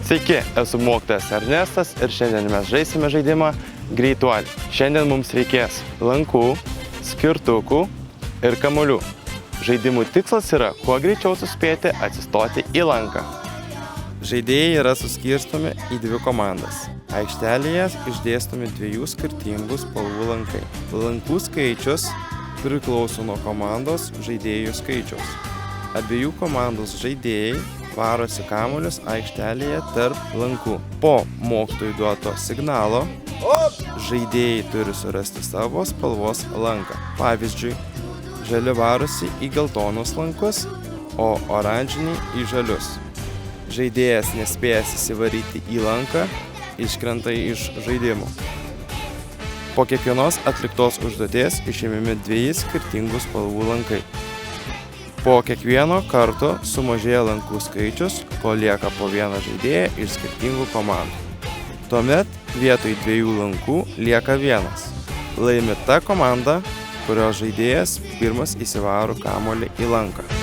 Sveiki, esu mokytojas Ernestas ir šiandien mes žaisime žaidimą Greituolį. Šiandien mums reikės lankų, skirtukų ir kamuolių. Žaidimų tikslas yra kuo greičiau suspėti atsistoti į lanką. Žaidėjai yra suskirstomi į dvi komandas. Aikštelėje išdėstomi dviejų skirtingų spalvų lankai. Lankų skaičius priklauso nuo komandos žaidėjų skaičiaus. Abiejų komandos žaidėjai varosi kamuolius aikštelėje tarp lankų. Po mokytojų duoto signalo žaidėjai turi surasti savo spalvos lanką. Pavyzdžiui, žali varosi į geltonus lankus, o oranžiniai į žalius. Žaidėjas nespėjęs įsivaryti į lanką, iškrenta iš žaidimų. Po kiekvienos atliktos užduoties išimami dviejų skirtingų spalvų lankai. Po kiekvieno karto sumažėja lankų skaičius, kol lieka po vieną žaidėją iš skirtingų komandų. Tuomet vietoj dviejų lankų lieka vienas. Laimi ta komanda, kurios žaidėjas pirmas įsivaro kamuolį į lanką.